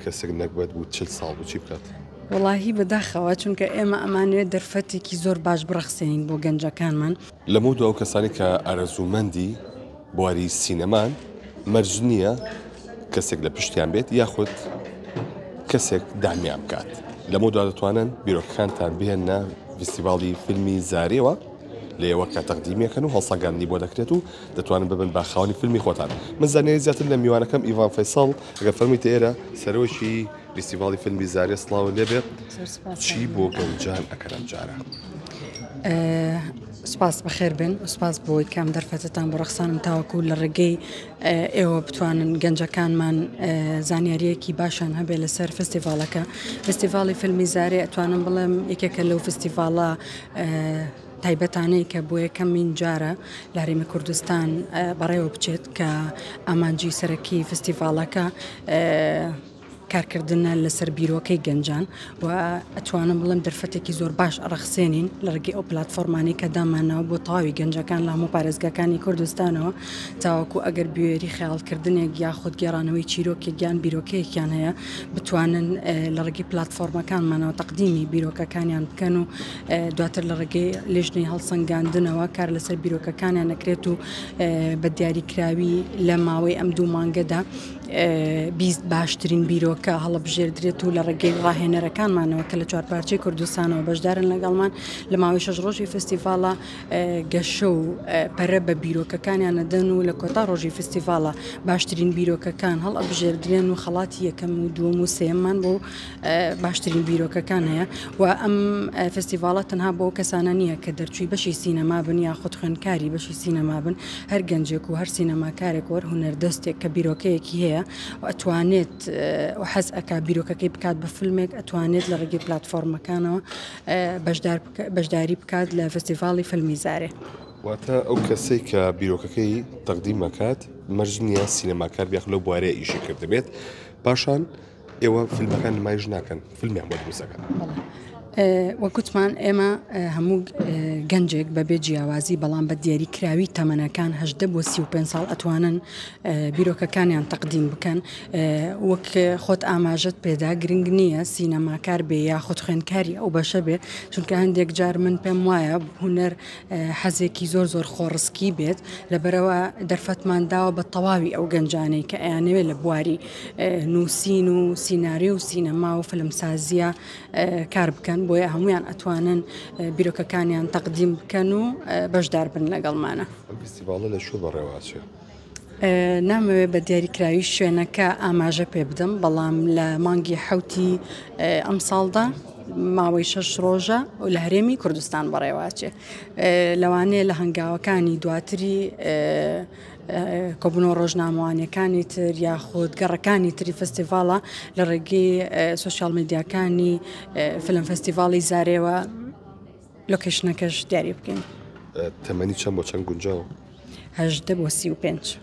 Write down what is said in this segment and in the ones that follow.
کەسێک نەکبەت بوو 40 ساڵ بوو چی بکات؟ وڵاهی بەداخەوە چونکە ئێمە ئەمانوێت دەرفەتێکی زۆر باش بڕەخسێنین بۆ گەنجەکانمان. لەمەوە ئەو کەسانی کە ئارەزوومەندی بواری سینەمان مەرج نییە کەسێک لە پشتیان بێت یاخود کەسێک دامیان بکات. لەمەوە دەتوانن بیرۆکەکانتان بهێنە فستیڤاڵی فیلمی زارێەوە لێوە کە تەقدیمیەکەن و هەڵسەگاندنی بۆ دەکرێت و دەتوانن ببن باخاوەنی فیلمی خۆتان. من زانیاری زیاتر لە میوانەکەم ئیڤان فەیساڵ ئەگەر فەرمیتە ئێرە سەرۆکی فستیڤاڵی فیلمی زارێ سڵاو لێبێت چی بۆ گەنجان ئەکەن ئەم جارە؟ سپاس بەخێر بن و سپاس بۆی کام دەرفەتتان بۆ ڕەخسانم تاوەکو لە ڕێگەی ئێوە بتوانن گەنجەکانمان زانیاریەکی باشان هەبێت لەسەر فستیڤاڵەکە. فستیڤاڵی فیلمی زارێ ئەتوانم بڵێم یەکێکە لەو فستیڤاڵە تایبەتانەی کە بۆ یەکەمین جارە لە هەرێمی کوردستان بەڕێوە بچێت کە ئامانجی سەرەکی فستیڤاڵەکە کارکردنە لەسەر بیرۆکەی گەنجان و ئەتوانم بڵم دەرفەتێکی زۆر باش ئەڕەخسێنین لە ڕێگەی ئەو پلتفۆرمانی کە دامانەوە بۆ تەواوی گەنجەکان لە هەموو پارێزگاکانی کوردستانەوە تاوەکو ئەگەر بوێری خەیاڵکردنێک یاخود گێڕانەوەی چیرۆکێکیان بیرۆکەیەکیان هەیە بتوانن لە ڕێگەی پلتفۆرمەکانمانەوە تەقدیمی بیرۆکەکانیان بکەن و دواتر لە ڕێگەی لێژنەی هەڵسەنگاندنەوە کار لەسەر بیرۆکەکانیان نەکرێت و بە دیاریکراوی لە ماوەی ئەم دوو مانگەدا بیست باشترین بیرۆکە هەڵبژێردرێت و لە ڕێگەی ڕاهێنەرەکانمانەوە کە لە چوارپارچەی کوردستانەوە بەشدارن لەگەڵمان لە ماوەی 6 ڕۆژی فستیڤاڵە گەشە و پەرە بە بیرۆکەکانیان نەدەن و لە کۆتا ڕۆژی فستیڤاڵە باشترین بیرۆکەکان هەڵبژێردرێن و خەڵاتی یەکەم و دووەم و سێممان بۆ باشترین بیرۆکەکان هەیە و ئەم فستیڤاڵە تەنها بۆ کەسانە نییە کە دەرچووی بەشی سینەما بن یاخود خوێندکاری بەشی سینەما بن هەر گەنجێک و هەر سینەماکارێک وەر هونەردەستێک کە بیرۆکەیەکی هەیە و ئەتوانێت حەز ئەکا بیرۆکەکەی بکات بە فیلمێک ئەتوانێت لە ڕێگەی پلتفۆرمەکانەوە بەشداری بکات لە فستیڤاڵی فیلمی زارێ. واتە ئەو کەسەی کە بیرۆکەکەی تەقدیم مەکات مەرج نییە سینەماکار بیاخ لەو بوارەیە ئیشی کردبێت پاشان ئێوە فیلمەکان نمایش ناکەن فیلمیان بۆ دروستەکەن. وەکوتمان ئێمە هەموو گەنجێک بەبێ جیاوازی بەڵام بە دیاریکراوی تەمەنەکان 18 بۆ 35 ساڵ ئەتوانن بیرۆکەکانیان تەقدیم بکەن وەک خۆت ئاماژت پێدا گرنگ نییە سینەماکار بێ یاخود خوێندکاری ئەو بەشە بێ چونکە هەندێک جار من پێم وایە هونەر حەزێکی زۆر خۆڕسکی بێت لەبەرەوە دەرفەتمان داوە بە تەواوی ئەو گەنجانەی کە ئەیانەوێت لە بواری نووسین و سیناری و سینەما و فلمسازیە کار بکەن بۆیە هەمویان ئەتوانن بیرۆکەکانیان تەقدیم بکەن و بەشدار بن لەگەڵمانە. فستیڤاڵە لە شو بەڕێواچێ؟ نامەوێت بە دیاریکراوی شوێنەکە ئاماژە پێ بدەم بەڵام لە مانگی حوتی ئەم ساڵدا ماوەی 6 ڕۆژە و لە هەرێمی کوردستان بەڕێواچێ لەوانەیە لە هەنگاوەکانی دواتری کۆبوونەوە ڕۆژنامەوانیەکانی تر یاخود گەڕەکانی تری فستیڤاڵە لە ڕێگەی سوسیال میدیاکانی فیلم فستیڤاڵی زارێوە لۆکیشنەکەش دیاری بکەین. تەمەنی چەند بۆ چەند گونجاوە؟ 18 بۆ 35.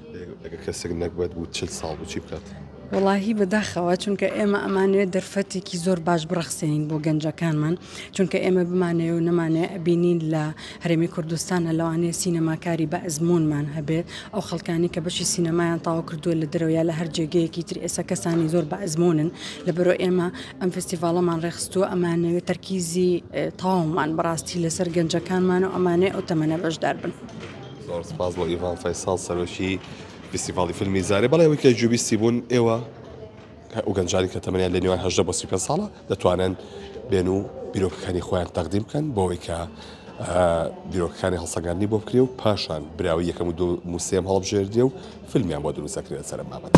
ئەگەر کەسێک نەکبەت بوو 40 ساڵ بوو چی بکات؟ وڵاهی بەداخەوە چونکە ئێمە ئەمانوێت دەرفەتێکی زۆر باش بڕەخسێنین بۆ گەنجەکانمان چونکە ئێمە بمانەوە و نەمانێت بینین لە هەرێمی کوردستانە لەوانەیە سینەماکاری بە ئەزمونمان هەبێت ئەو خەڵکانی کە بەشی سینەمایان تاوا کردووە لە دەرەوەیە لە هەر جێگەیەکی تر ئێستا کەسانی زۆر بە ئەزمونن لەبەرۆ ئێمە ئەم فستیڤاڵەمان ڕێخستووە ئەمانەوێت تەرکیزی تاومان بەڕاستی لەسەر گەنجەکانمان و ئەمانەیە ئەو تەمەنە بەشدار بن. زۆر سپاس بۆ ئیڤان فەیساڵ سەرۆکی فستیڤاڵی فیلمی زارێ بەڵێ ئەوەی کە جوبیستی بوون ئێوە ئەو گەنجانی کە تەمەنیان لە نێوان 18 بۆ 35 ساڵە دەتوانن بێن و بیرۆکەکانی خۆیان تەقدیم بکەن بۆەوەی کە بیرۆکەکانی هەڵسەنگاندنی بۆ بکرێ و پاشان براوی یەکەم و دوو موسێم هەڵبژێردێ و فیلمیان بۆ دروستەکرێت سەر مابەت.